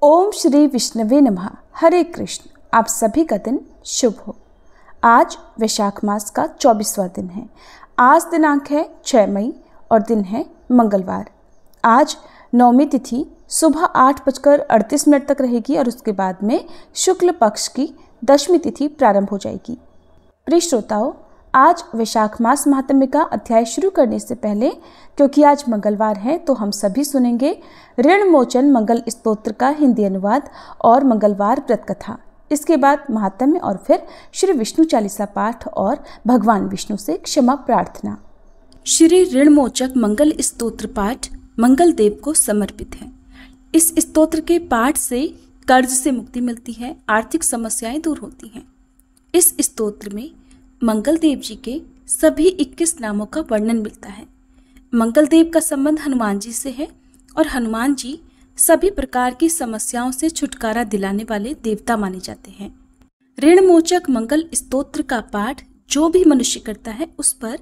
ओम श्री विष्णवे नमः। हरे कृष्ण। आप सभी का दिन शुभ हो। आज वैशाख मास का 24वां दिन है। आज दिनांक है 6 मई और दिन है मंगलवार। आज नवमी तिथि सुबह 8:38 तक रहेगी और उसके बाद में शुक्ल पक्ष की दशमी तिथि प्रारंभ हो जाएगी। प्रिय श्रोताओं, आज वैशाख मास महात्म्य का अध्याय शुरू करने से पहले, क्योंकि आज मंगलवार है, तो हम सभी सुनेंगे ऋण मोचन मंगल स्तोत्र का हिंदी अनुवाद और मंगलवार व्रत कथा। इसके बाद महात्म्य और फिर श्री विष्णु चालीसा पाठ और भगवान विष्णु से क्षमा प्रार्थना। श्री ऋण मोचक मंगल स्तोत्र पाठ मंगल देव को समर्पित है। इस स्तोत्र के पाठ से कर्ज से मुक्ति मिलती है, आर्थिक समस्याएं दूर होती हैं। इस स्तोत्र में मंगल देव जी के सभी 21 नामों का वर्णन मिलता है। मंगल देव का संबंध हनुमान जी से है और हनुमान जी सभी प्रकार की समस्याओं से छुटकारा दिलाने वाले देवता माने जाते हैं। ऋण मोचक मंगल स्तोत्र का पाठ जो भी मनुष्य करता है, उस पर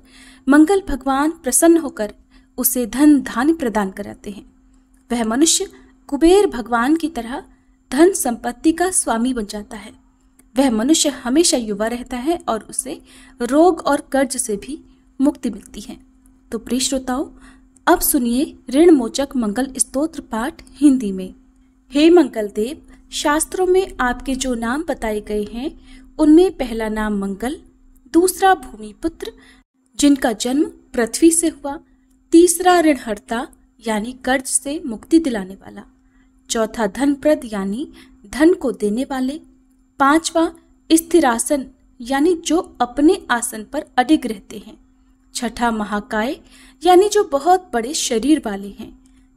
मंगल भगवान प्रसन्न होकर उसे धन धान्य प्रदान कराते हैं। वह मनुष्य कुबेर भगवान की तरह धन संपत्ति का स्वामी बन जाता है। वह मनुष्य हमेशा युवा रहता है और उसे रोग और कर्ज से भी मुक्ति मिलती है। तो प्रिय श्रोताओं, अब सुनिए ऋण मोचक मंगल स्तोत्र पाठ हिंदी में। हे मंगल देव, शास्त्रों में आपके जो नाम बताए गए हैं, उनमें पहला नाम मंगल, दूसरा भूमिपुत्र जिनका जन्म पृथ्वी से हुआ, तीसरा ऋणहर्ता यानी कर्ज से मुक्ति दिलाने वाला, चौथा धनप्रद यानी धन को देने वाले, पांचवा स्थिरासन यानी जो अपने आसन पर अडिग रहते हैं, छठा महाकाय यानी जो बहुत बड़े शरीर वाले हैं,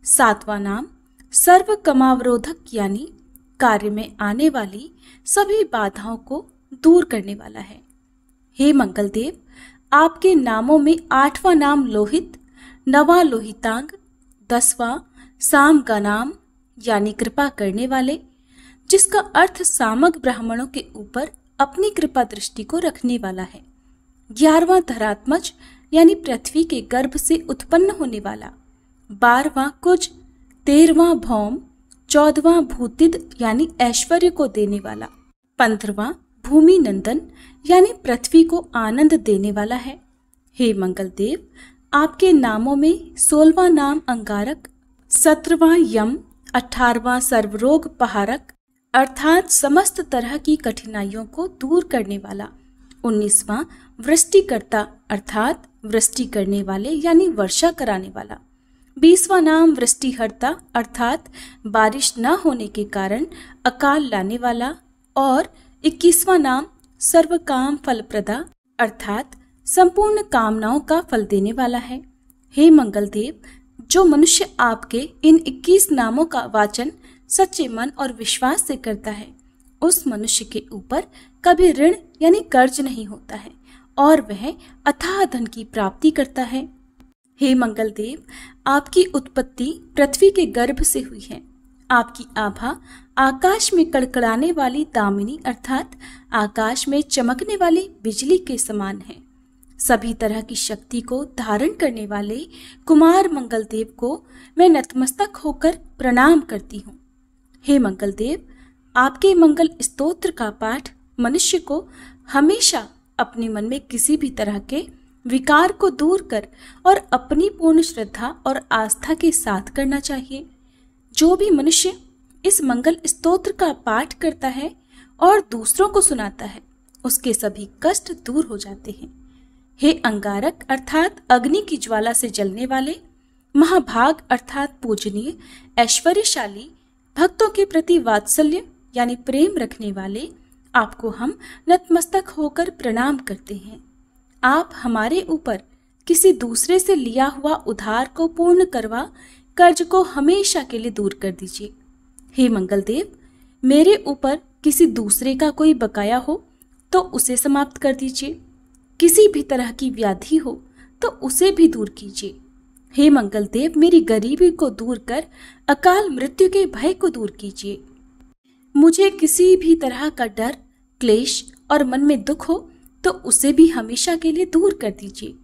सातवां नाम सर्व कमावरोधक यानी कार्य में आने वाली सभी बाधाओं को दूर करने वाला है। हे मंगल देव, आपके नामों में 8वां नाम लोहित, 9वां लोहितांग, 10वां साम का नाम यानी कृपा करने वाले, जिसका अर्थ सामग ब्राह्मणों के ऊपर अपनी कृपा दृष्टि को रखने वाला है, 11वां धरात्मज यानी पृथ्वी के गर्भ से उत्पन्न होने वाला, 12वां कुज, 13वां भौम, 14वां भूतिद यानी ऐश्वर्य को देने वाला, 15वां भूमि नंदन यानी पृथ्वी को आनंद देने वाला है। हे मंगल देव, आपके नामों में 16वां नाम अंगारक, 17वां यम, 18वां सर्वरोग पहारक अर्थात समस्त तरह की कठिनाइयों को दूर करने वाला, 19वां वृष्टिकर्ता अर्थात वृष्टि करने वाले यानी वर्षा कराने वाला, 20वां नाम वृष्टिहर्ता अर्थात बारिश न होने के कारण अकाल लाने वाला और 21वां नाम सर्वकाम फलप्रदा अर्थात संपूर्ण कामनाओं का फल देने वाला है। हे मंगल देव, जो मनुष्य आपके इन 21 नामों का वाचन सच्चे मन और विश्वास से करता है, उस मनुष्य के ऊपर कभी ऋण यानी कर्ज नहीं होता है और वह अथाह धन की प्राप्ति करता है। हे मंगल देव, आपकी उत्पत्ति पृथ्वी के गर्भ से हुई है। आपकी आभा आकाश में कड़कड़ाने वाली दामिनी अर्थात आकाश में चमकने वाली बिजली के समान है। सभी तरह की शक्ति को धारण करने वाले कुमार मंगल देव को मैं नतमस्तक होकर प्रणाम करती हूँ। हे मंगल देव, आपके मंगल स्तोत्र का पाठ मनुष्य को हमेशा अपने मन में किसी भी तरह के विकार को दूर कर और अपनी पूर्ण श्रद्धा और आस्था के साथ करना चाहिए। जो भी मनुष्य इस मंगल स्तोत्र का पाठ करता है और दूसरों को सुनाता है, उसके सभी कष्ट दूर हो जाते हैं। हे अंगारक अर्थात अग्नि की ज्वाला से जलने वाले, महाभाग अर्थात पूजनीय, ऐश्वर्यशाली, भक्तों के प्रति वात्सल्य यानी प्रेम रखने वाले, आपको हम नतमस्तक होकर प्रणाम करते हैं। आप हमारे ऊपर किसी दूसरे से लिया हुआ उधार को पूर्ण करवा कर्ज को हमेशा के लिए दूर कर दीजिए। हे मंगल देव, मेरे ऊपर किसी दूसरे का कोई बकाया हो तो उसे समाप्त कर दीजिए। किसी भी तरह की व्याधि हो तो उसे भी दूर कीजिए। हे मंगल देव, मेरी गरीबी को दूर कर अकाल मृत्यु के भय को दूर कीजिए। मुझे किसी भी तरह का डर, क्लेश और मन में दुख हो तो उसे भी हमेशा के लिए दूर कर दीजिए।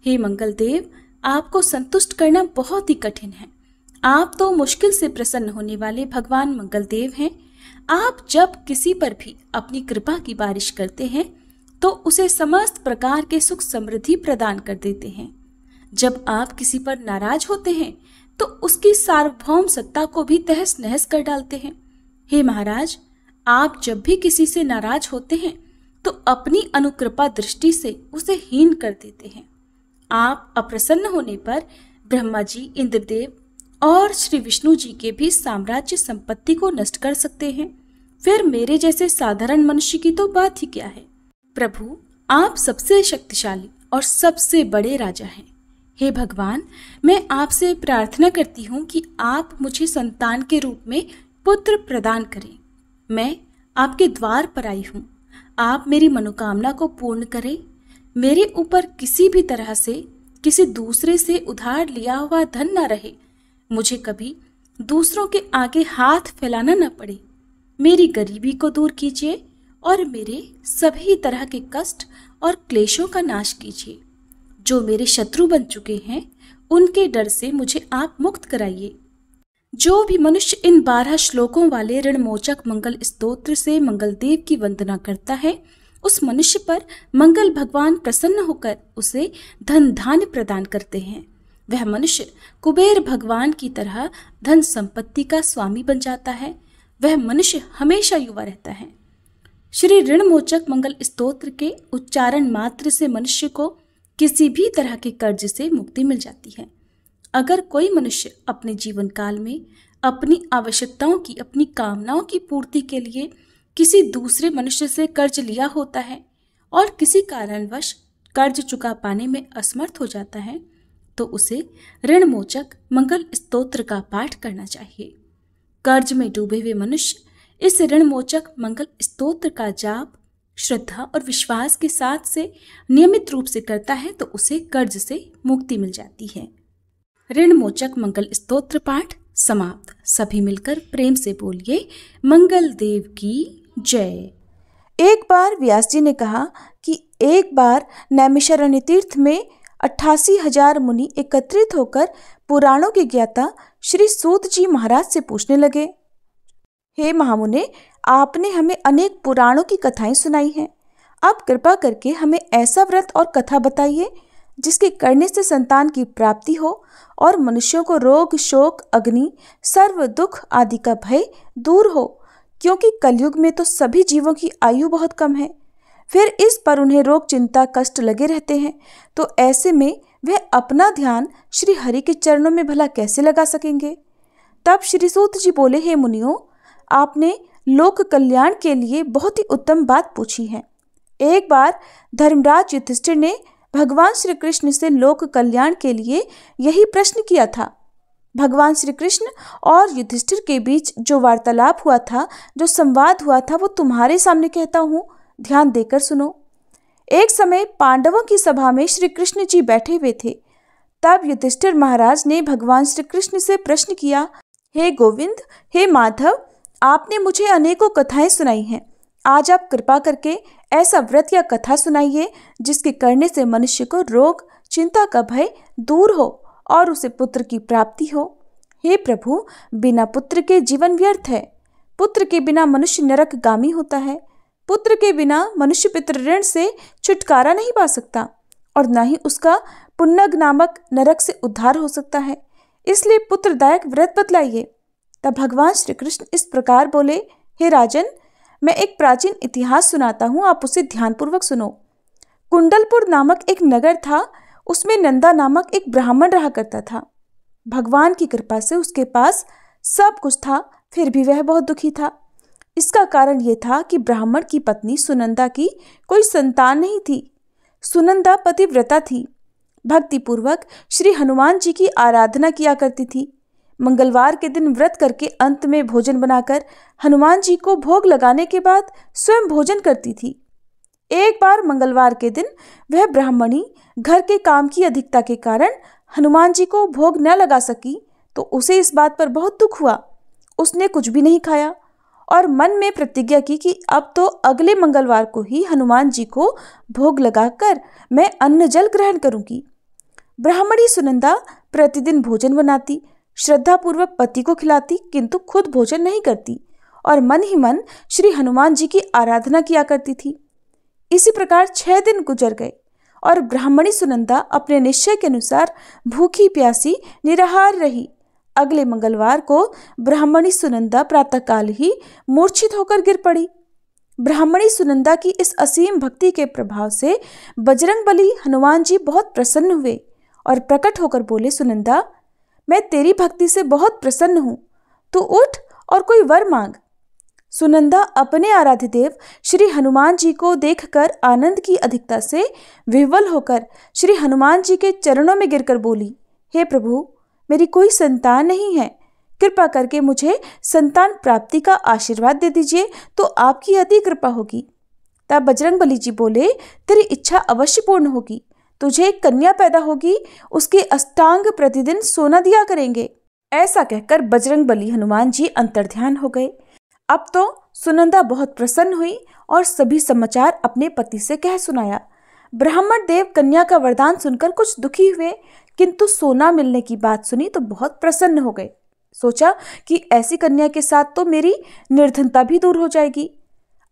हे मंगल देव, आपको संतुष्ट करना बहुत ही कठिन है। आप तो मुश्किल से प्रसन्न होने वाले भगवान मंगलदेव हैं। आप जब किसी पर भी अपनी कृपा की बारिश करते हैं तो उसे समस्त प्रकार के सुख समृद्धि प्रदान कर देते हैं। जब आप किसी पर नाराज होते हैं तो उसकी सार्वभौम सत्ता को भी तहस नहस कर डालते हैं। हे महाराज, आप जब भी किसी से नाराज होते हैं तो अपनी अनुकृपा दृष्टि से उसे हीन कर देते हैं। आप अप्रसन्न होने पर ब्रह्मा जी, इंद्रदेव और श्री विष्णु जी के भी साम्राज्य संपत्ति को नष्ट कर सकते हैं। फिर मेरे जैसे साधारण मनुष्य की तो बात ही क्या है। प्रभु, आप सबसे शक्तिशाली और सबसे बड़े राजा हैं। हे भगवान, मैं आपसे प्रार्थना करती हूँ कि आप मुझे संतान के रूप में पुत्र प्रदान करें। मैं आपके द्वार पर आई हूँ। आप मेरी मनोकामना को पूर्ण करें। मेरे ऊपर किसी भी तरह से किसी दूसरे से उधार लिया हुआ धन न रहे। मुझे कभी दूसरों के आगे हाथ फैलाना न पड़े। मेरी गरीबी को दूर कीजिए और मेरे सभी तरह के कष्ट और क्लेशों का नाश कीजिए। जो मेरे शत्रु बन चुके हैं उनके डर से मुझे आप मुक्त कराइए। जो भी मनुष्य इन 12 श्लोकों वाले ऋणमोचक मंगल स्तोत्र से मंगलदेव की वंदना करता है, उस मनुष्य पर मंगल भगवान प्रसन्न होकर उसे धन धान्य प्रदान करते हैं। वह मनुष्य कुबेर भगवान की तरह धन संपत्ति का स्वामी बन जाता है। वह मनुष्य हमेशा युवा रहता है। श्री ऋणमोचक मंगल स्तोत्र के उच्चारण मात्र से मनुष्य को किसी भी तरह के कर्ज से मुक्ति मिल जाती है। अगर कोई मनुष्य अपने जीवन काल में अपनी आवश्यकताओं की, अपनी कामनाओं की पूर्ति के लिए किसी दूसरे मनुष्य से कर्ज लिया होता है और किसी कारणवश कर्ज चुका पाने में असमर्थ हो जाता है, तो उसे ऋणमोचक मंगल स्तोत्र का पाठ करना चाहिए। कर्ज में डूबे हुए मनुष्य इस ऋणमोचक मंगल स्तोत्र का जाप श्रद्धा और विश्वास के साथ से नियमित रूप से करता है तो उसे कर्ज से मुक्ति मिल जाती है। ऋणमोचक मंगल स्तोत्र पाठ समाप्त। सभी मिलकर प्रेम से बोलिए मंगल देव की जय। एक बार व्यास जी ने कहा कि एक बार नैमिषारण्य तीर्थ में 88,000 मुनि एकत्रित होकर पुराणों के ज्ञाता श्री सूत जी महाराज से पूछने लगे, हे महामुने, आपने हमें अनेक पुराणों की कथाएं सुनाई हैं। आप कृपा करके हमें ऐसा व्रत और कथा बताइए जिसके करने से संतान की प्राप्ति हो और मनुष्यों को रोग, शोक, अग्नि, सर्व दुख आदि का भय दूर हो, क्योंकि कलयुग में तो सभी जीवों की आयु बहुत कम है। फिर इस पर उन्हें रोग, चिंता, कष्ट लगे रहते हैं, तो ऐसे में वह अपना ध्यान श्री हरि के चरणों में भला कैसे लगा सकेंगे। तब श्री सूत जी बोले, हे मुनियों, आपने लोक कल्याण के लिए बहुत ही उत्तम बात पूछी है। एक बार धर्मराज युधिष्ठिर ने भगवान श्री कृष्ण से लोक कल्याण के लिए यही प्रश्न किया था। भगवान श्री कृष्ण और युधिष्ठिर के बीच जो वार्तालाप हुआ था, जो संवाद हुआ था, वो तुम्हारे सामने कहता हूँ, ध्यान देकर सुनो। एक समय पांडवों की सभा में श्री कृष्ण जी बैठे हुए थे। तब युधिष्ठिर महाराज ने भगवान श्री कृष्ण से प्रश्न किया, हे गोविंद, हे माधव, आपने मुझे अनेकों कथाएं सुनाई हैं। आज आप कृपा करके ऐसा व्रत या कथा सुनाइए जिसके करने से मनुष्य को रोग, चिंता का भय दूर हो और उसे पुत्र की प्राप्ति हो। हे प्रभु, बिना पुत्र के जीवन व्यर्थ है। पुत्र के बिना मनुष्य नरकगामी होता है। पुत्र के बिना मनुष्य पितृ ऋण से छुटकारा नहीं पा सकता और न ही उसका पुन्नग नामक नरक से उद्धार हो सकता है। इसलिए पुत्रदायक व्रत बतलाइए। तब भगवान श्री कृष्ण इस प्रकार बोले, हे राजन, मैं एक प्राचीन इतिहास सुनाता हूँ, आप उसे ध्यानपूर्वक सुनो। कुंडलपुर नामक एक नगर था। उसमें नंदा नामक एक ब्राह्मण रहा करता था। भगवान की कृपा से उसके पास सब कुछ था, फिर भी वह बहुत दुखी था। इसका कारण यह था कि ब्राह्मण की पत्नी सुनंदा की कोई संतान नहीं थी। सुनंदा पतिव्रता थी, भक्तिपूर्वक श्री हनुमान जी की आराधना किया करती थी। मंगलवार के दिन व्रत करके अंत में भोजन बनाकर हनुमान जी को भोग लगाने के बाद स्वयं भोजन करती थी। एक बार मंगलवार के दिन वह ब्राह्मणी घर के काम की अधिकता के कारण हनुमान जी को भोग न लगा सकी, तो उसे इस बात पर बहुत दुख हुआ। उसने कुछ भी नहीं खाया और मन में प्रतिज्ञा की कि अब तो अगले मंगलवार को ही हनुमान जी को भोग लगाकर मैं अन्न जल ग्रहण करूंगी। ब्राह्मणी सुनंदा प्रतिदिन भोजन बनाती, श्रद्धापूर्वक पति को खिलाती किंतु खुद भोजन नहीं करती और मन ही मन श्री हनुमान जी की आराधना किया करती थी। इसी प्रकार 6 दिन गुजर गए और ब्राह्मणी सुनंदा अपने निश्चय के अनुसार भूखी प्यासी निराहार रही। अगले मंगलवार को ब्राह्मणी सुनंदा प्रातःकाल ही मूर्छित होकर गिर पड़ी। ब्राह्मणी सुनंदा की इस असीम भक्ति के प्रभाव से बजरंगबली हनुमान जी बहुत प्रसन्न हुए और प्रकट होकर बोले, सुनंदा, मैं तेरी भक्ति से बहुत प्रसन्न हूँ, तू उठ और कोई वर मांग। सुनंदा अपने आराध्य देव श्री हनुमान जी को देखकर आनंद की अधिकता से विह्वल होकर श्री हनुमान जी के चरणों में गिरकर बोली, हे प्रभु, मेरी कोई संतान नहीं है, कृपा करके मुझे संतान प्राप्ति का आशीर्वाद दे दीजिए तो आपकी अति कृपा होगी। तब बजरंगबली जी बोले, तेरी इच्छा अवश्य पूर्ण होगी, तुझे एक कन्या पैदा होगी, उसके अष्टांग प्रतिदिन सोना दिया करेंगे। ऐसा कहकर बजरंगबली हनुमान जी अंतर्ध्यान हो गए। अब तो सुनंदा बहुत प्रसन्न हुई और सभी समाचार अपने पति से कह सुनाया। ब्राह्मण देव कन्या का वरदान सुनकर कुछ दुखी हुए, किंतु सोना मिलने की बात सुनी तो बहुत प्रसन्न हो गए। सोचा कि ऐसी कन्या के साथ तो मेरी निर्धनता भी दूर हो जाएगी।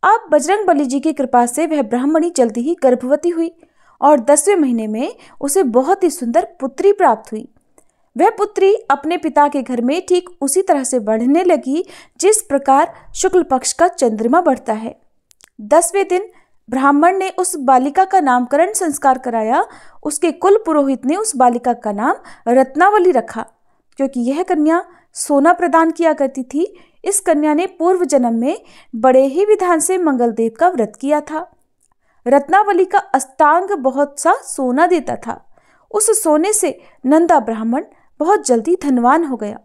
अब बजरंगबली जी की कृपा से वह ब्राह्मणी जल्दी ही गर्भवती हुई और 10वें महीने में उसे बहुत ही सुंदर पुत्री प्राप्त हुई। वह पुत्री अपने पिता के घर में ठीक उसी तरह से बढ़ने लगी जिस प्रकार शुक्ल पक्ष का चंद्रमा बढ़ता है। 10वें दिन ब्राह्मण ने उस बालिका का नामकरण संस्कार कराया। उसके कुल पुरोहित ने उस बालिका का नाम रत्नावली रखा, क्योंकि यह कन्या सोना प्रदान किया करती थी। इस कन्या ने पूर्व जन्म में बड़े ही विधान से मंगलदेव का व्रत किया था। रत्नावली का अष्टांग बहुत सा सोना देता था। उस सोने से नंदा ब्राह्मण बहुत जल्दी धनवान हो गया।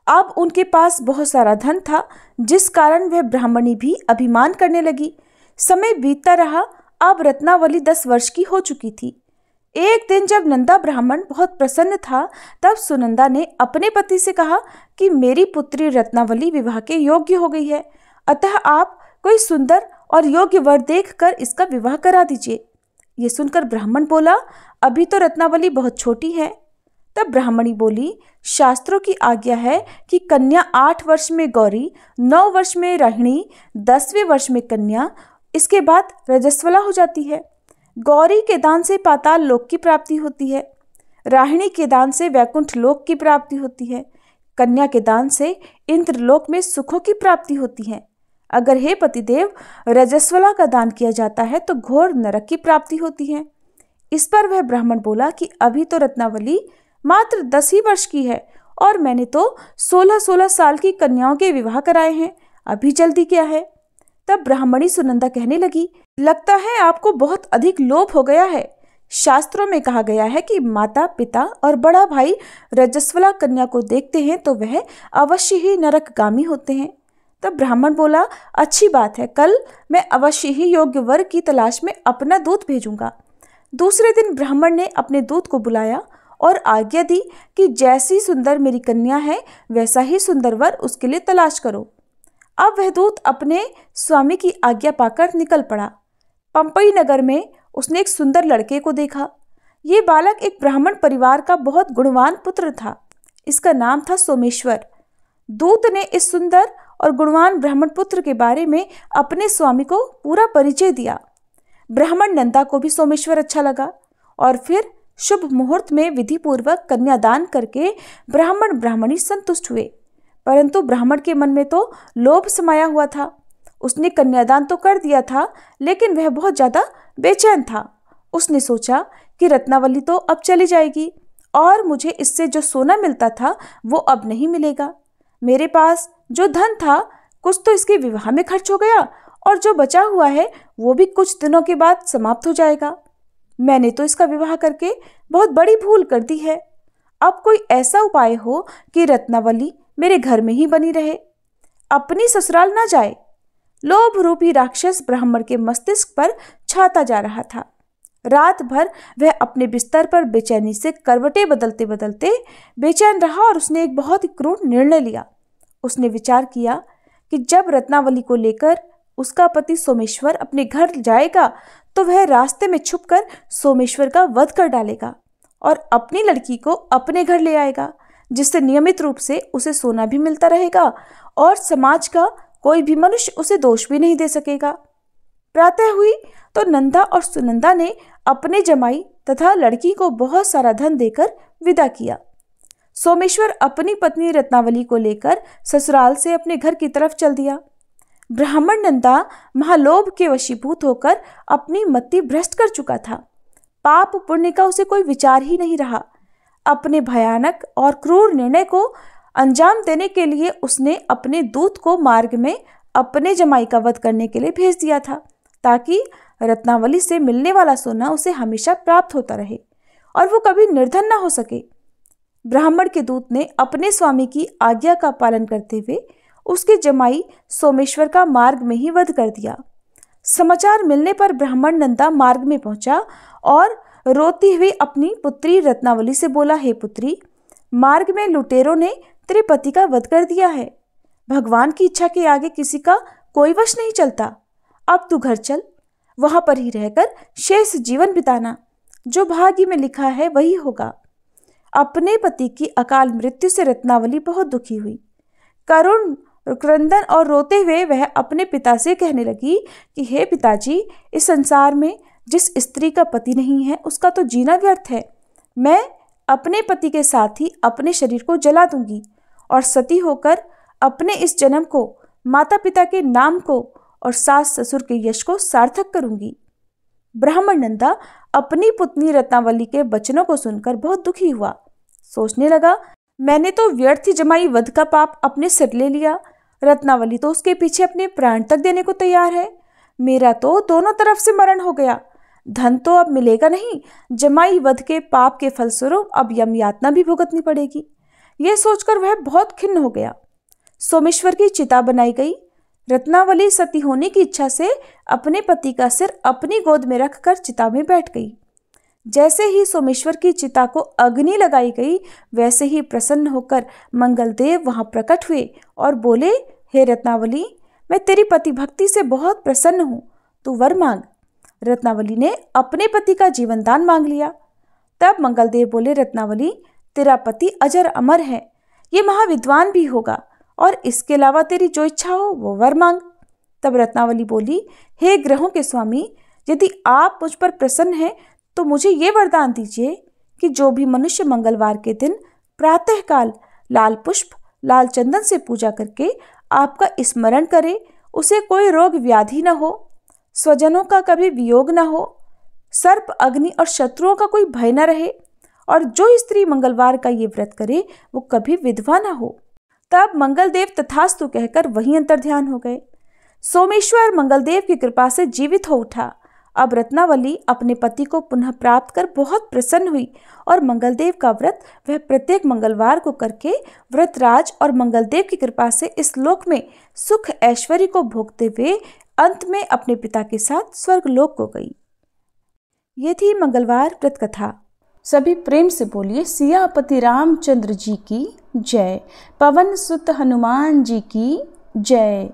अब उनके पास बहुत सारा धन था, जिस कारण वह ब्राह्मणी भी अभिमान करने लगी। समय बीतता रहा। अब रत्नावली 10 वर्ष की हो चुकी थी। एक दिन जब नंदा ब्राह्मण बहुत प्रसन्न था, तब सुनंदा ने अपने पति से कहा कि मेरी पुत्री रत्नावली विवाह के योग्य हो गई है, अतः आप कोई सुंदर और योग्य वर देखकर इसका विवाह करा दीजिए। ये सुनकर ब्राह्मण बोला, अभी तो रत्नावली बहुत छोटी है। तब ब्राह्मणी बोली, शास्त्रों की आज्ञा है कि कन्या 8 वर्ष में गौरी, 9 वर्ष में राहिणी, 10वें वर्ष में कन्या, इसके बाद रजस्वला हो जाती है। गौरी के दान से पाताल लोक की प्राप्ति होती है, राहिणी के दान से वैकुंठ लोक की प्राप्ति होती है, कन्या के दान से इंद्रलोक में सुखों की प्राप्ति होती है। अगर हे पतिदेव रजस्वला का दान किया जाता है तो घोर नरक की प्राप्ति होती है। इस पर वह ब्राह्मण बोला कि अभी तो रत्नावली मात्र 10 ही वर्ष की है और मैंने तो 16-16 साल की कन्याओं के विवाह कराए हैं, अभी जल्दी क्या है। तब ब्राह्मणी सुनंदा कहने लगी, लगता है आपको बहुत अधिक लोभ हो गया है। शास्त्रों में कहा गया है कि माता पिता और बड़ा भाई रजस्वला कन्या को देखते हैं तो वह अवश्य ही नरकगामी होते हैं। तब ब्राह्मण बोला, अच्छी बात है, कल मैं अवश्य ही योग्य वर की तलाश में अपना दूत भेजूंगा। दूसरे दिन ब्राह्मण ने अपने दूत को बुलाया और आज्ञा दी कि जैसी सुंदर मेरी कन्या है वैसा ही सुंदर वर उसके लिए तलाश करो। अब वह दूत अपने स्वामी की आज्ञा पाकर निकल पड़ा। पंपई नगर में उसने एक सुंदर लड़के को देखा। ये बालक एक ब्राह्मण परिवार का बहुत गुणवान पुत्र था। इसका नाम था सोमेश्वर। दूत ने इस सुंदर और गुणवान ब्राह्मण पुत्र के बारे में अपने स्वामी को पूरा परिचय दिया। ब्राह्मण नंदा को भी सोमेश्वर अच्छा लगा और फिर शुभ मुहूर्त में विधि पूर्वक कन्यादान करके ब्राह्मण ब्राह्मणी संतुष्ट हुए। परंतु ब्राह्मण के मन में तो लोभ समाया हुआ था। उसने कन्यादान तो कर दिया था, लेकिन वह बहुत ज्यादा बेचैन था। उसने सोचा कि रत्नावली तो अब चली जाएगी और मुझे इससे जो सोना मिलता था वो अब नहीं मिलेगा। मेरे पास जो धन था कुछ तो इसके विवाह में खर्च हो गया और जो बचा हुआ है वो भी कुछ दिनों के बाद समाप्त हो जाएगा। मैंने तो इसका विवाह करके बहुत बड़ी भूल कर दी है। अब कोई ऐसा उपाय हो कि रत्नावली मेरे घर में ही बनी रहे, अपनी ससुराल ना जाए। लोभ रूपी राक्षस ब्राह्मण के मस्तिष्क पर छाता जा रहा था। रात भर वह अपने बिस्तर पर बेचैनी से करवटें बदलते बदलते बेचैन रहा और उसने एक बहुत ही क्रूर निर्णय लिया। उसने विचार किया कि जब रत्नावली को लेकर उसका पति सोमेश्वर अपने घर जाएगा तो वह रास्ते में छुपकर सोमेश्वर का वध कर डालेगा और अपनी लड़की को अपने घर ले आएगा, जिससे नियमित रूप से उसे सोना भी मिलता रहेगा और समाज का कोई भी मनुष्य उसे दोष भी नहीं दे सकेगा। प्रातः हुई तो नंदा और सुनंदा ने अपने जमाई तथा लड़की को बहुत सारा धन देकर विदा किया। सोमेश्वर अपनी पत्नी रत्नावली को लेकर ससुराल से अपने घर की तरफ चल दिया। ब्राह्मण नंदा महालोभ के वशीभूत होकर अपनी मति भ्रष्ट कर चुका था। पाप पुण्य का उसे कोई विचार ही नहीं रहा। अपने भयानक और क्रूर निर्णय को अंजाम देने के लिए उसने अपने दूत को मार्ग में अपने जमाई का वध करने के लिए भेज दिया था, ताकि रत्नावली से मिलने वाला सोना उसे हमेशा प्राप्त होता रहे और वो कभी निर्धन न हो सके। ब्राह्मण के दूत ने अपने स्वामी की आज्ञा का पालन करते हुए उसके जमाई सोमेश्वर का मार्ग में ही वध कर दिया। समाचार मिलने पर ब्राह्मण नंदा मार्ग में पहुंचा और रोती हुई अपनी पुत्री रत्नावली से बोला, हे पुत्री, मार्ग में लुटेरों ने तेरे पति का वध कर दिया है। भगवान की इच्छा के आगे किसी का कोई वश नहीं चलता। अब तू घर चल, वहां पर ही रहकर शेष जीवन बिताना। जो भाग्य में लिखा है वही होगा। अपने पति की अकाल मृत्यु से रत्नावली बहुत दुखी हुई। करुण क्रंदन और रोते हुए वह अपने पिता से कहने लगी कि हे पिताजी, इस संसार में जिस स्त्री का पति नहीं है उसका तो जीना व्यर्थ है। मैं अपने पति के साथ ही अपने शरीर को जला दूंगी और सती होकर अपने इस जन्म को, माता पिता के नाम को और सास ससुर के यश को सार्थक करूंगी। ब्राह्मण नंदा अपनी पुत्री रत्नावली के वचनों को सुनकर बहुत दुखी हुआ। सोचने लगा, मैंने तो व्यर्थ ही जमाई वध का पाप अपने सिर ले लिया। रत्नावली तो उसके पीछे अपने प्राण तक देने को तैयार है। मेरा तो दोनों तरफ से मरण हो गया। धन तो अब मिलेगा नहीं, जमाई वध के पाप के फलस्वरूप अब यम यातना भी भुगतनी पड़ेगी। यह सोचकर वह बहुत खिन्न हो गया। सोमेश्वर की चिता बनाई गई। रत्नावली सती होने की इच्छा से अपने पति का सिर अपनी गोद में रखकर चिता में बैठ गई। जैसे ही सोमेश्वर की चिता को अग्नि लगाई गई, वैसे ही प्रसन्न होकर मंगलदेव वहां प्रकट हुए और बोले, हे रत्नावली, मैं तेरी पति भक्ति से बहुत प्रसन्न हूं, तू वर मांग। रत्नावली ने अपने पति का जीवन दान मांग लिया। तब मंगलदेव बोले, रत्नावली, तेरा पति अजर अमर है, ये महाविद्वान भी होगा और इसके अलावा तेरी जो इच्छा हो वो वर मांग। तब रत्नावली बोली, हे ग्रहों के स्वामी, यदि आप मुझ पर प्रसन्न हैं तो मुझे ये वरदान दीजिए कि जो भी मनुष्य मंगलवार के दिन प्रातःकाल लाल पुष्प, लाल चंदन से पूजा करके आपका स्मरण करे, उसे कोई रोग व्याधि न हो, स्वजनों का कभी वियोग न हो, सर्प, अग्नि और शत्रुओं का कोई भय न रहे, और जो स्त्री मंगलवार का ये व्रत करे वो कभी विधवा न हो। तब मंगलदेव तथास्तु कहकर वहीं अंतर्ध्यान हो गए। सोमेश्वर मंगलदेव की कृपा से जीवित हो उठा। अब रत्नावली अपने पति को पुनः प्राप्त कर बहुत प्रसन्न हुई और मंगलदेव का व्रत वह प्रत्येक मंगलवार को करके व्रतराज और मंगलदेव की कृपा से इस लोक में सुख ऐश्वर्य को भोगते हुए अंत में अपने पिता के साथ स्वर्गलोक को गई। ये थी मंगलवार व्रत कथा। सभी प्रेम से बोलिए, सियापति रामचंद्र जी की जय, पवन सुत हनुमान जी की जय।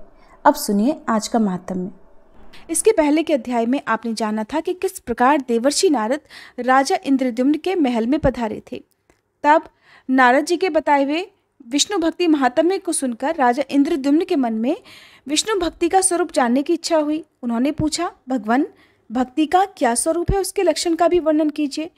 अब सुनिए आज का महात्म्य। इसके पहले के अध्याय में आपने जाना था कि किस प्रकार देवर्षि नारद राजा इंद्रद्युम्न के महल में पधारे थे। तब नारद जी के बताए हुए विष्णु भक्ति महात्म्य को सुनकर राजा इंद्रद्युम्न के मन में विष्णु भक्ति का स्वरूप जानने की इच्छा हुई। उन्होंने पूछा, भगवान, भक्ति का क्या स्वरूप है, उसके लक्षण का भी वर्णन कीजिए।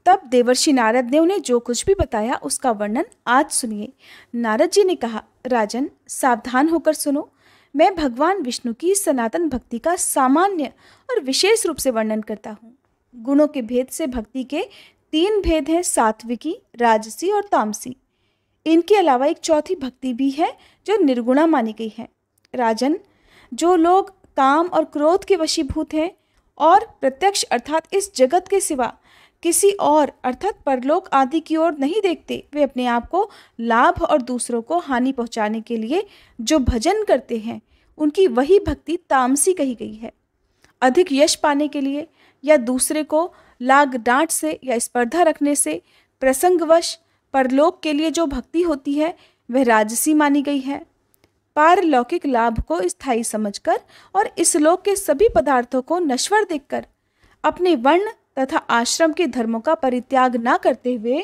तब देवर्षि नारद ने उन्हें जो कुछ भी बताया उसका वर्णन आज सुनिए। नारद जी ने कहा, राजन, सावधान होकर सुनो। मैं भगवान विष्णु की सनातन भक्ति का सामान्य और विशेष रूप से वर्णन करता हूँ। गुणों के भेद से भक्ति के 3 भेद हैं, सात्विकी, राजसी और तामसी। इनके अलावा एक चौथी भक्ति भी है जो निर्गुणा मानी गई है। राजन, जो लोग काम और क्रोध के वशीभूत हैं और प्रत्यक्ष अर्थात इस जगत के सिवा किसी और अर्थात परलोक आदि की ओर नहीं देखते, वे अपने आप को लाभ और दूसरों को हानि पहुंचाने के लिए जो भजन करते हैं, उनकी वही भक्ति तामसी कही गई है। अधिक यश पाने के लिए या दूसरे को लाग डांट से या स्पर्धा रखने से प्रसंगवश परलोक के लिए जो भक्ति होती है वह राजसी मानी गई है। पारलौकिक लाभ को स्थायी समझकर और इस लोक के सभी पदार्थों को नश्वर देखकर अपने वर्ण तथा आश्रम के धर्मों का परित्याग न करते हुए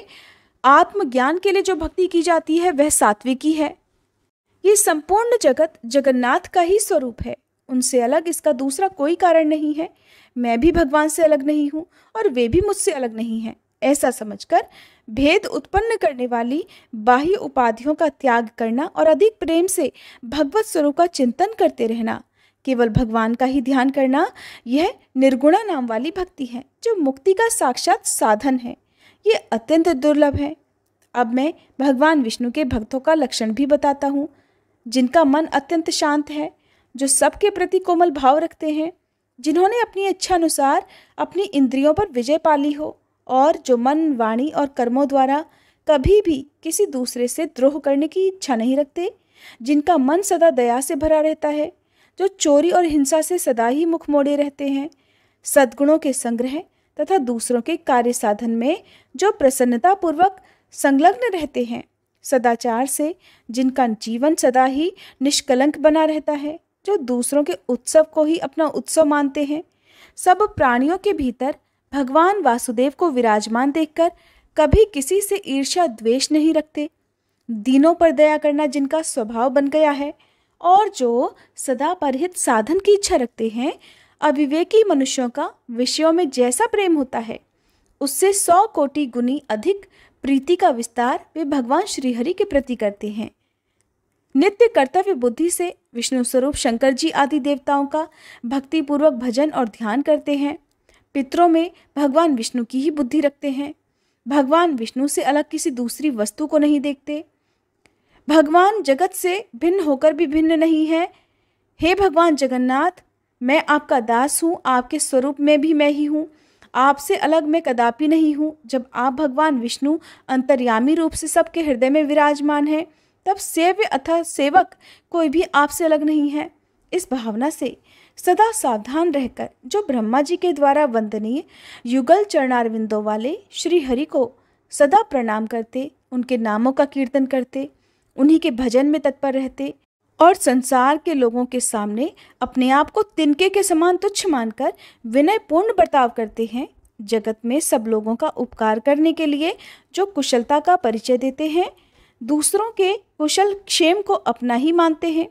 आत्मज्ञान के लिए जो भक्ति की जाती है वह सात्विकी है। ये संपूर्ण जगत जगन्नाथ का ही स्वरूप है, उनसे अलग इसका दूसरा कोई कारण नहीं है। मैं भी भगवान से अलग नहीं हूँ और वे भी मुझसे अलग नहीं हैं। ऐसा समझकर भेद उत्पन्न करने वाली बाह्य उपाधियों का त्याग करना और अधिक प्रेम से भगवत स्वरूप का चिंतन करते रहना, केवल भगवान का ही ध्यान करना, यह निर्गुणा नाम वाली भक्ति है जो मुक्ति का साक्षात साधन है। ये अत्यंत दुर्लभ है। अब मैं भगवान विष्णु के भक्तों का लक्षण भी बताता हूँ, जिनका मन अत्यंत शांत है, जो सबके प्रति कोमल भाव रखते हैं, जिन्होंने अपनी इच्छानुसार अपनी इंद्रियों पर विजय पाली हो और जो मन, वाणी और कर्मों द्वारा कभी भी किसी दूसरे से द्रोह करने की इच्छा नहीं रखते, जिनका मन सदा दया से भरा रहता है, जो चोरी और हिंसा से सदा ही मुख मोड़े रहते हैं, सद्गुणों के संग्रह तथा दूसरों के कार्य साधन में जो प्रसन्नता पूर्वक संलग्न रहते हैं, सदाचार से जिनका जीवन सदा ही निष्कलंक बना रहता है, जो दूसरों के उत्सव को ही अपना उत्सव मानते हैं, सब प्राणियों के भीतर भगवान वासुदेव को विराजमान देखकर कभी किसी से ईर्ष्या द्वेष नहीं रखते, दीनों पर दया करना जिनका स्वभाव बन गया है और जो सदा परहित साधन की इच्छा रखते हैं, अविवेकी मनुष्यों का विषयों में जैसा प्रेम होता है उससे 100 कोटि गुनी अधिक प्रीति का विस्तार वे भगवान श्रीहरि के प्रति करते हैं। नित्य कर्तव्य बुद्धि से विष्णु स्वरूप शंकर जी आदि देवताओं का भक्ति पूर्वक भजन और ध्यान करते हैं। पितरों में भगवान विष्णु की ही बुद्धि रखते हैं। भगवान विष्णु से अलग किसी दूसरी वस्तु को नहीं देखते। भगवान जगत से भिन्न होकर भी भिन्न नहीं है। हे भगवान जगन्नाथ, मैं आपका दास हूँ, आपके स्वरूप में भी मैं ही हूँ, आपसे अलग मैं कदापि नहीं हूँ। जब आप भगवान विष्णु अंतर्यामी रूप से सबके हृदय में विराजमान हैं, तब सेव्य अथवा सेवक कोई भी आपसे अलग नहीं है। इस भावना से सदा सावधान रहकर जो ब्रह्मा जी के द्वारा वंदनीय युगल चरणारविंदों वाले श्री हरि को सदा प्रणाम करते, उनके नामों का कीर्तन करते, उन्हीं के भजन में तत्पर रहते और संसार के लोगों के सामने अपने आप को तिनके के समान तुच्छ मानकर विनयपूर्ण बर्ताव करते हैं, जगत में सब लोगों का उपकार करने के लिए जो कुशलता का परिचय देते हैं, दूसरों के कुशल क्षेम को अपना ही मानते हैं,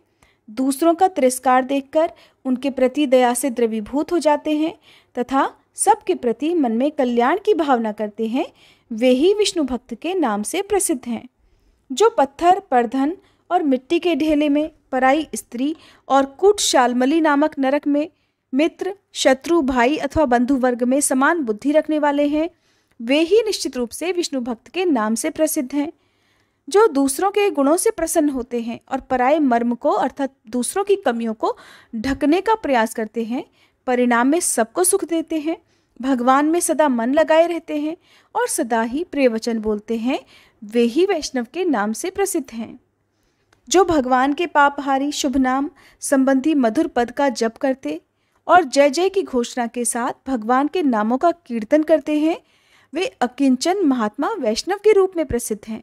दूसरों का तिरस्कार देखकर उनके प्रति दया से द्रवीभूत हो जाते हैं तथा सबके प्रति मन में कल्याण की भावना करते हैं, वे ही विष्णु भक्त के नाम से प्रसिद्ध हैं। जो पत्थर, परधन और मिट्टी के ढेले में, पराई स्त्री और कूटशालमली नामक नरक में, मित्र, शत्रु, भाई अथवा बंधु वर्ग में समान बुद्धि रखने वाले हैं, वे ही निश्चित रूप से विष्णु भक्त के नाम से प्रसिद्ध हैं। जो दूसरों के गुणों से प्रसन्न होते हैं और पराये मर्म को अर्थात दूसरों की कमियों को ढकने का प्रयास करते हैं, परिणाम में सबको सुख देते हैं, भगवान में सदा मन लगाए रहते हैं और सदा ही प्रिय वचन बोलते हैं, वे ही वैष्णव के नाम से प्रसिद्ध हैं। जो भगवान के पापहारी शुभ नाम संबंधी मधुर पद का जप करते और जय जय की घोषणा के साथ भगवान के नामों का कीर्तन करते हैं, वे अकिंचन महात्मा वैष्णव के रूप में प्रसिद्ध हैं।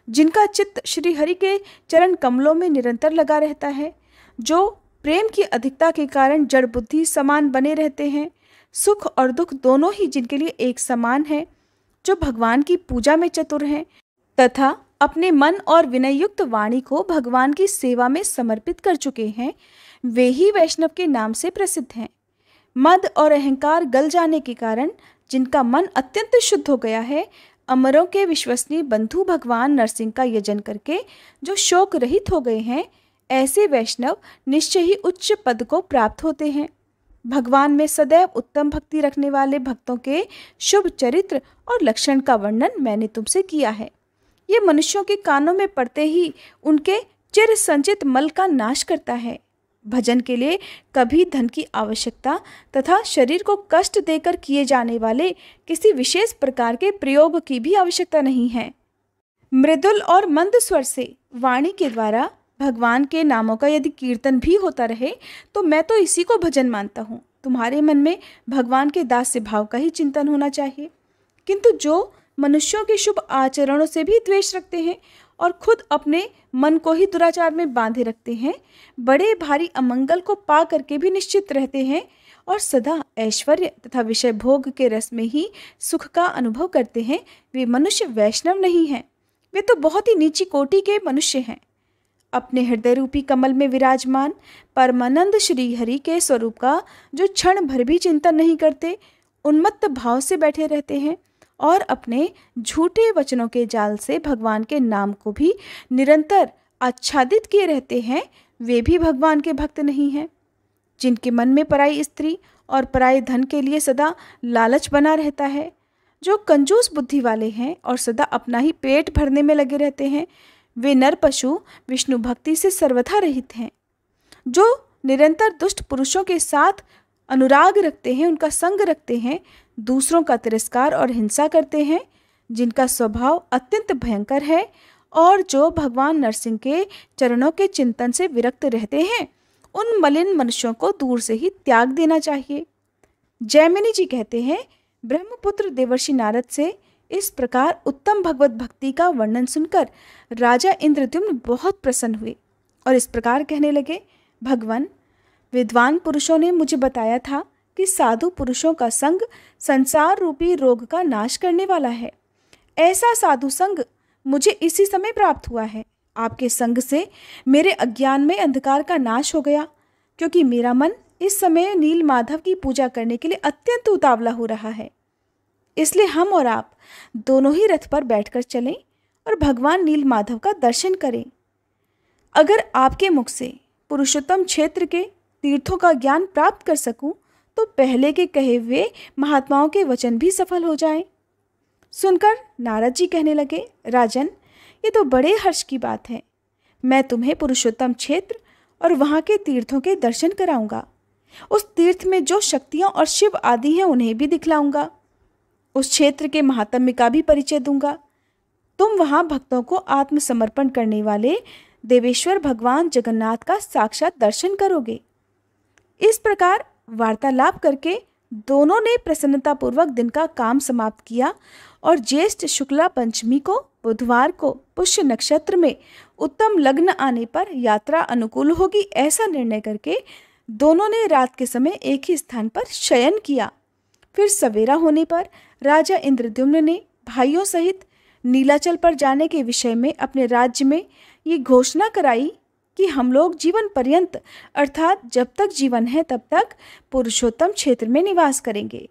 जिनका चित्त श्री हरि के चरण कमलों में निरंतर लगा रहता है, जो प्रेम की अधिकता के कारण जड़ बुद्धि समान बने रहते हैं, सुख और दुख दोनों ही जिनके लिए एक समान है, जो भगवान की पूजा में चतुर हैं तथा अपने मन और विनययुक्त वाणी को भगवान की सेवा में समर्पित कर चुके हैं, वे ही वैष्णव के नाम से प्रसिद्ध हैं। मद और अहंकार गल जाने के कारण जिनका मन अत्यंत शुद्ध हो गया है, अमरों के विश्वसनीय बंधु भगवान नरसिंह का यजन करके जो शोक रहित हो गए हैं, ऐसे वैष्णव निश्चय ही उच्च पद को प्राप्त होते हैं। भगवान में सदैव उत्तम भक्ति रखने वाले भक्तों के शुभ चरित्र और लक्षण का वर्णन मैंने तुमसे किया है। ये मनुष्यों के कानों में पड़ते ही उनके चिर संचित मल का नाश करता है। भजन के लिए कभी धन की आवश्यकता तथा शरीर को कष्ट देकर किए जाने वाले किसी विशेष प्रकार के प्रयोग की भी आवश्यकता नहीं है। मृदुल और मंद स्वर से वाणी के द्वारा भगवान के नामों का यदि कीर्तन भी होता रहे तो मैं तो इसी को भजन मानता हूँ। तुम्हारे मन में भगवान के दास्य भाव का ही चिंतन होना चाहिए। किंतु जो मनुष्यों के शुभ आचरणों से भी द्वेष रखते हैं और खुद अपने मन को ही दुराचार में बांधे रखते हैं, बड़े भारी अमंगल को पा करके भी निश्चित रहते हैं और सदा ऐश्वर्य तथा विषय भोग के रस में ही सुख का अनुभव करते हैं, वे मनुष्य वैष्णव नहीं हैं। वे तो बहुत ही नीची कोटि के मनुष्य हैं। अपने हृदय रूपी कमल में विराजमान परमानंद श्री हरि के स्वरूप का जो क्षण भर भी चिंतन नहीं करते, उन्मत्त भाव से बैठे रहते हैं और अपने झूठे वचनों के जाल से भगवान के नाम को भी निरंतर आच्छादित किए रहते हैं, वे भी भगवान के भक्त नहीं हैं। जिनके मन में पराई स्त्री और पराये धन के लिए सदा लालच बना रहता है, जो कंजूस बुद्धि वाले हैं और सदा अपना ही पेट भरने में लगे रहते हैं, वे नर पशु विष्णु भक्ति से सर्वथा रहित हैं। जो निरंतर दुष्ट पुरुषों के साथ अनुराग रखते हैं, उनका संग रखते हैं, दूसरों का तिरस्कार और हिंसा करते हैं, जिनका स्वभाव अत्यंत भयंकर है और जो भगवान नरसिंह के चरणों के चिंतन से विरक्त रहते हैं, उन मलिन मनुष्यों को दूर से ही त्याग देना चाहिए। जैमिनी जी कहते हैं, ब्रह्मपुत्र देवर्षि नारद से इस प्रकार उत्तम भगवत भक्ति का वर्णन सुनकर राजा इंद्रद्युम्न बहुत प्रसन्न हुए और इस प्रकार कहने लगे, भगवान, विद्वान पुरुषों ने मुझे बताया था कि साधु पुरुषों का संग संसार रूपी रोग का नाश करने वाला है। ऐसा साधु संग मुझे इसी समय प्राप्त हुआ है। आपके संग से मेरे अज्ञान में अंधकार का नाश हो गया, क्योंकि मेरा मन इस समय नील माधव की पूजा करने के लिए अत्यंत उतावला हो रहा है। इसलिए हम और आप दोनों ही रथ पर बैठकर चलें और भगवान नील माधव का दर्शन करें। अगर आपके मुख से पुरुषोत्तम क्षेत्र के तीर्थों का ज्ञान प्राप्त कर सकूं, तो पहले के कहे हुए महात्माओं के वचन भी सफल हो जाएं। सुनकर नारद जी कहने लगे, राजन, ये तो बड़े हर्ष की बात है। मैं तुम्हें पुरुषोत्तम क्षेत्र और वहाँ के तीर्थों के दर्शन कराऊंगा। उस तीर्थ में जो शक्तियाँ और शिव आदि हैं, उन्हें भी दिखलाऊंगा। उस क्षेत्र के महात्म्य का भी परिचय दूंगा। तुम वहाँ भक्तों को आत्मसमर्पण करने वाले देवेश्वर भगवान जगन्नाथ का साक्षात दर्शन करोगे। इस प्रकार वार्तालाप करके दोनों ने प्रसन्नतापूर्वक दिन का काम समाप्त किया और ज्येष्ठ शुक्ला पंचमी को बुधवार को पुष्य नक्षत्र में उत्तम लग्न आने पर यात्रा अनुकूल होगी, ऐसा निर्णय करके दोनों ने रात के समय एक ही स्थान पर शयन किया। फिर सवेरा होने पर राजा इंद्रद्युम्न ने भाइयों सहित नीलाचल पर जाने के विषय में अपने राज्य में ये घोषणा कराई कि हम लोग जीवन पर्यंत अर्थात जब तक जीवन है तब तक पुरुषोत्तम क्षेत्र में निवास करेंगे।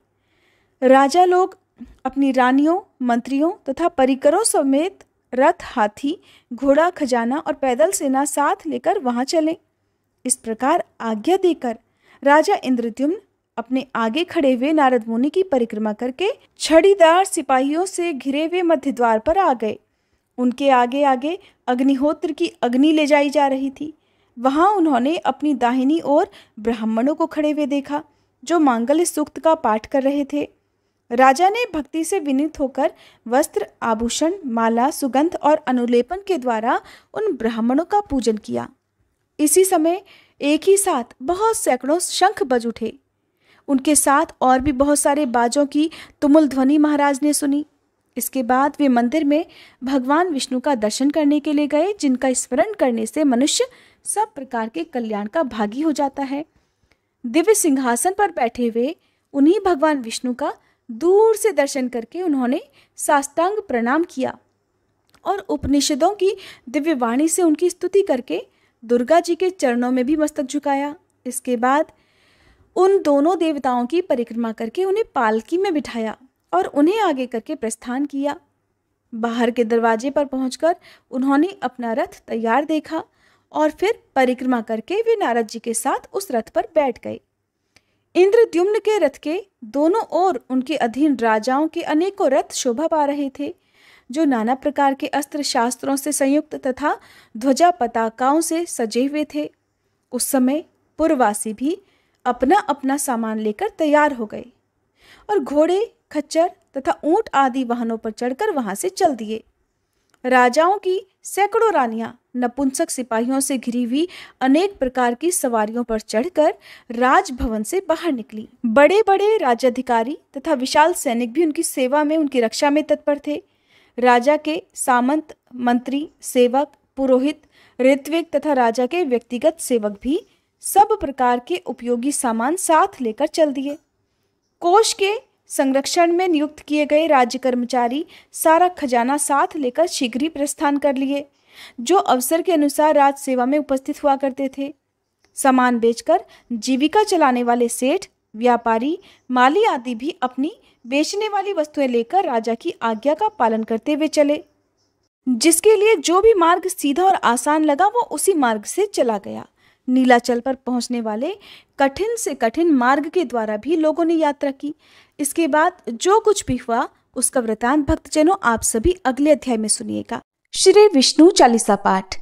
राजा लोग अपनी रानियों, मंत्रियों तथा परिकरों समेत रथ, हाथी, घोड़ा, खजाना और पैदल सेना साथ लेकर वहां चले। इस प्रकार आज्ञा देकर राजा इंद्रद्युम्न अपने आगे खड़े हुए नारद मुनि की परिक्रमा करके छड़ीदार सिपाहियों से घिरे हुए मध्य द्वार पर आ गए। उनके आगे आगे अग्निहोत्र की अग्नि ले जाई जा रही थी। वहां उन्होंने अपनी दाहिनी ओर ब्राह्मणों को खड़े हुए देखा, जो मांगल्य सूक्त का पाठ कर रहे थे। राजा ने भक्ति से विनीत होकर वस्त्र, आभूषण, माला, सुगंध और अनुलेपन के द्वारा उन ब्राह्मणों का पूजन किया। इसी समय एक ही साथ बहुत सैकड़ों शंख बज उठे। उनके साथ और भी बहुत सारे बाजों की तुमुल ध्वनि महाराज ने सुनी। इसके बाद वे मंदिर में भगवान विष्णु का दर्शन करने के लिए गए, जिनका स्मरण करने से मनुष्य सब प्रकार के कल्याण का भागी हो जाता है। दिव्य सिंहासन पर बैठे हुए उन्हीं भगवान विष्णु का दूर से दर्शन करके उन्होंने साष्टांग प्रणाम किया और उपनिषदों की दिव्य वाणी से उनकी स्तुति करके दुर्गा जी के चरणों में भी मस्तक झुकाया। इसके बाद उन दोनों देवताओं की परिक्रमा करके उन्हें पालकी में बिठाया और उन्हें आगे करके प्रस्थान किया। बाहर के दरवाजे पर पहुंचकर उन्होंने अपना रथ तैयार देखा और फिर परिक्रमा करके वे नारद जी के साथ उस रथ पर बैठ गए। इंद्रद्युम्न के रथ के दोनों ओर उनके अधीन राजाओं के अनेकों रथ शोभा पा रहे थे, जो नाना प्रकार के अस्त्र शस्त्रों से संयुक्त तथा ध्वजा पताकाओं से सजे हुए थे। उस समय पुरवासी भी अपना अपना सामान लेकर तैयार हो गए और घोड़े, खच्चर तथा ऊंट आदि वाहनों पर चढ़कर वहां से चल दिए। राजाओं की सैकड़ों रानियां नपुंसक सिपाहियों से घिरी हुई अनेक प्रकार की सवारियों पर चढ़कर राजभवन से बाहर निकली। बड़े बड़े राज्याधिकारी तथा विशाल सैनिक भी उनकी सेवा में, उनकी रक्षा में तत्पर थे। राजा के सामंत, मंत्री, सेवक, पुरोहित, ऋत्विक तथा राजा के व्यक्तिगत सेवक भी सब प्रकार के उपयोगी सामान साथ लेकर चल दिए। कोष के संरक्षण में नियुक्त किए गए राज्य कर्मचारी सारा खजाना साथ लेकर शीघ्र ही प्रस्थान कर लिए, जो अवसर के अनुसार राज सेवा में उपस्थित हुआ करते थे। सामान बेचकर जीविका चलाने वाले सेठ, व्यापारी, माली आदि भी अपनी बेचने वाली वस्तुएं लेकर राजा की आज्ञा का पालन करते हुए चले। जिसके लिए जो भी मार्ग सीधा और आसान लगा वो उसी मार्ग से चला गया। नीलाचल पर पहुंचने वाले कठिन से कठिन मार्ग के द्वारा भी लोगों ने यात्रा की। इसके बाद जो कुछ भी हुआ उसका वृतांत भक्तजनों आप सभी अगले अध्याय में सुनिएगा। श्री विष्णु चालीसा पाठ।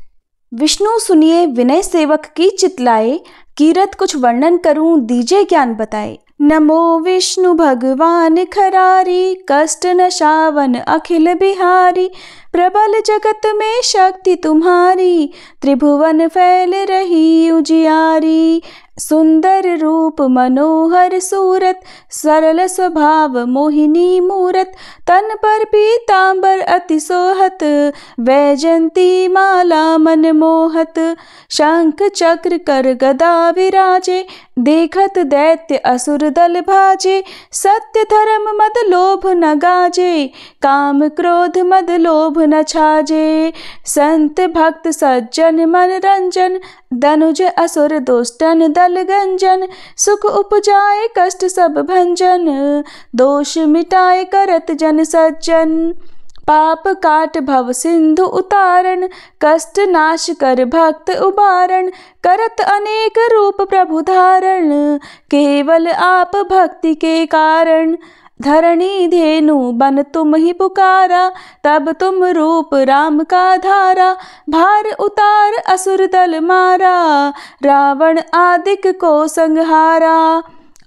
विष्णु सुनिए विनय सेवक की चितलाए, कीरत कुछ वर्णन करूं दीजे ज्ञान बताए। नमो विष्णु भगवान खरारी, कष्ट नशावन अखिल बिहारी। प्रबल जगत में शक्ति तुम्हारी, त्रिभुवन फैल रही उजियारी। सुंदर रूप मनोहर सूरत, सरल स्वभाव मोहिनी मूरत। तन पर पीतांबर अति सोहत, वैजंती माला मन मोहत। शंख चक्र कर गदा विराजे, देखत दैत्य असुर दल भाजे। सत्य धर्म मद लोभ न गाजे, काम क्रोध मद लोभ न छाजे। संत भक्त सज्जन मन रंजन, धनुज असुर दुष्टन दल गंजन। सुख उपजाए कष्ट सब भंजन, दोष मिटाए करत जन सज्जन। पाप काट भव सिंधु उतारण, कष्ट नाश कर भक्त उबारण। करत अनेक रूप प्रभु धारण, केवल आप भक्ति के कारण। धरणी धेनु बन तुम ही पुकारा, तब तुम रूप राम का धारा। भार उतार असुर दल मारा, रावण आदिक को संहारा।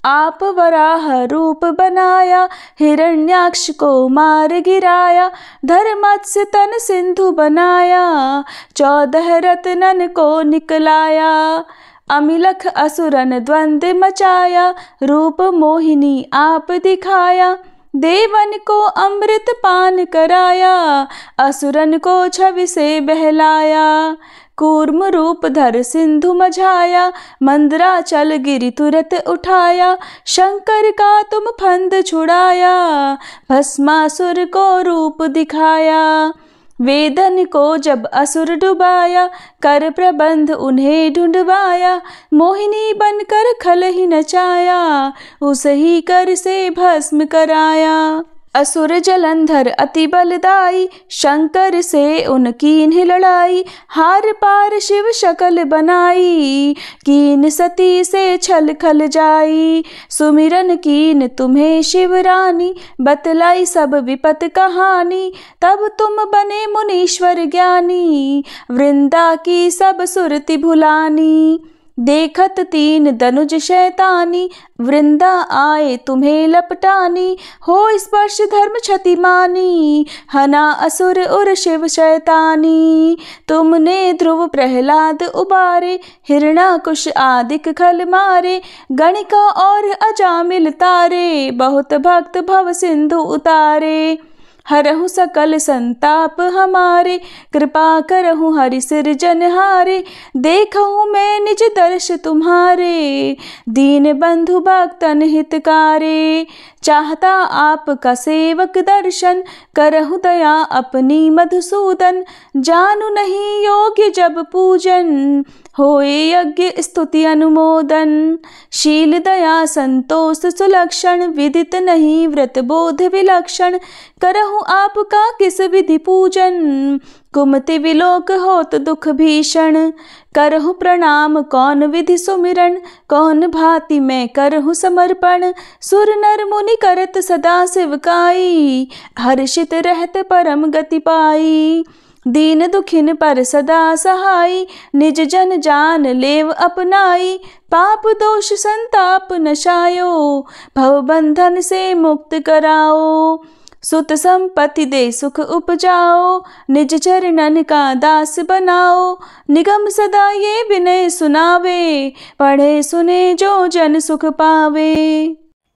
आप वराह रूप बनाया, हिरण्याक्ष को मार गिराया। धर्मत्स्य तन सिंधु बनाया, 14 रत्नन को निकलाया। अमिलख असुरन द्वंद मचाया, रूप मोहिनी आप दिखाया। देवन को अमृत पान कराया, असुरन को छवि से बहलाया। कूर्म रूप धर सिंधु मझाया, मंदराचल गिरि तुरत उठाया। शंकर का तुम फंद छुड़ाया, भस्मासुर को रूप दिखाया। वेदन को जब असुर डुबाया, कर प्रबंध उन्हें ढूंढवाया। मोहिनी बनकर खल ही नचाया, उस ही कर से भस्म कराया। असुर जलंधर अति बलदाई, शंकर से उनकी लड़ाई। हार पार शिव शकल बनाई, कीन सती से छल खल जाई। सुमिरन कीन तुम्हें शिव रानी, बतलाई सब विपत कहानी। तब तुम बने मुनीश्वर ज्ञानी, वृंदा की सब सुरति भुलानी। देखत तीन धनुज शैतानी, वृंदा आए तुम्हें लपटानी। हो स्पर्श धर्म क्षति मानी, हना असुर उर शिव शैतानी। तुमने ध्रुव प्रहलाद उबारे, हिरणाकुश आदिक खल मारे। गणिका और अजामिल तारे, बहुत भक्त भव सिंधु उतारे। हरहु सकल संताप हमारे, कृपा करहु हरि सिरजनहारे। देखहु मैं निज दर्श तुम्हारे, दीन बंधु भक्तन हितकारे। चाहता आपका सेवक दर्शन, करहु दया अपनी मधुसूदन। जानू नहीं योग्य जब पूजन, होए यज्ञ स्तुति अनुमोदन। शील दया संतोष सुलक्षण, विदित नहीं व्रत बोध विलक्षण। करहु आपका किस विधि पूजन, कुमति विलोक होत दुख भीषण। करहु प्रणाम कौन विधि सुमिरन, कौन भांति मैं करहु समर्पण। सुर नर मुनि करत सदा सेवकाई, हर्षित रहत परम गति पाई। दीन दुखिन पर सदा सहाई, निज जन जान लेव अपनाई। पाप दोष संताप नशायो, भव बंधन से मुक्त कराओ। सुत संपत्ति दे सुख उपजाओ, निज चरणन का दास बनाओ। निगम सदा ये विनय सुनावे, पढ़े सुने जो जन सुख पावे।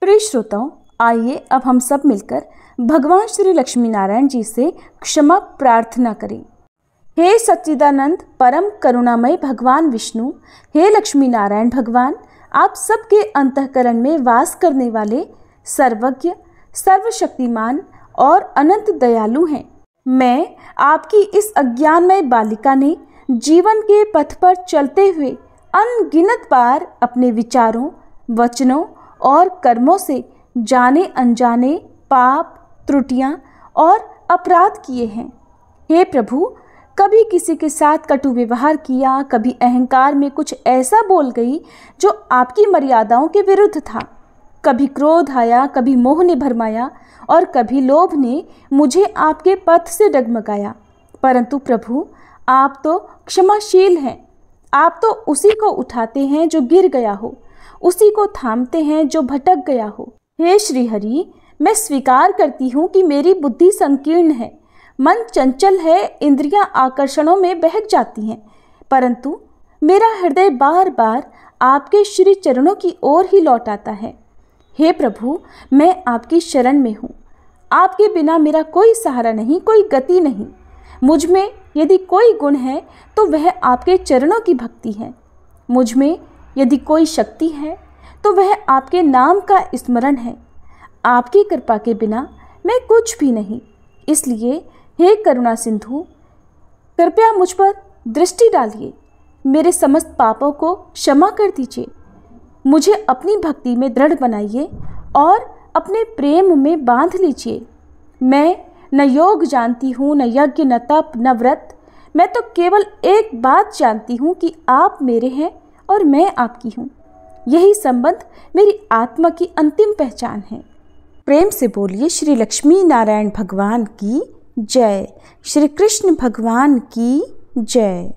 प्रिय श्रोताओं, आइए अब हम सब मिलकर भगवान श्री लक्ष्मी नारायण जी से क्षमा प्रार्थना करें। हे सच्चिदानंद परम करुणामय भगवान विष्णु, हे लक्ष्मी नारायण भगवान, आप सबके अंतःकरण में वास करने वाले सर्वज्ञ, सर्वशक्तिमान और अनंत दयालु हैं। मैं आपकी इस अज्ञानमय बालिका ने जीवन के पथ पर चलते हुए अनगिनत बार अपने विचारों, वचनों और कर्मों से जाने अनजाने पाप, त्रुटियां और अपराध किए हैं। हे प्रभु, कभी किसी के साथ कटु व्यवहार किया, कभी अहंकार में कुछ ऐसा बोल गई जो आपकी मर्यादाओं के विरुद्ध था। कभी क्रोध आया, कभी मोह ने भरमाया और कभी लोभ ने मुझे आपके पथ से डगमगाया। परंतु प्रभु, आप तो क्षमाशील हैं। आप तो उसी को उठाते हैं जो गिर गया हो, उसी को थामते हैं जो भटक गया हो। हे श्री हरि, मैं स्वीकार करती हूँ कि मेरी बुद्धि संकीर्ण है, मन चंचल है, इंद्रियां आकर्षणों में बहक जाती हैं, परंतु मेरा हृदय बार बार आपके श्री चरणों की ओर ही लौट आता है। हे प्रभु, मैं आपकी शरण में हूँ। आपके बिना मेरा कोई सहारा नहीं, कोई गति नहीं। मुझ में यदि कोई गुण है तो वह आपके चरणों की भक्ति है। मुझ में यदि कोई शक्ति है तो वह आपके नाम का स्मरण है। आपकी कृपा के बिना मैं कुछ भी नहीं। इसलिए हे करुणा सिंधु, कृपया मुझ पर दृष्टि डालिए, मेरे समस्त पापों को क्षमा कर दीजिए, मुझे अपनी भक्ति में दृढ़ बनाइए और अपने प्रेम में बांध लीजिए। मैं न योग जानती हूँ, न यज्ञ, न तप, न व्रत। मैं तो केवल एक बात जानती हूँ कि आप मेरे हैं और मैं आपकी हूँ। यही संबंध मेरी आत्मा की अंतिम पहचान है। प्रेम से बोलिए श्री लक्ष्मी नारायण भगवान की जय, श्री कृष्ण भगवान की जय।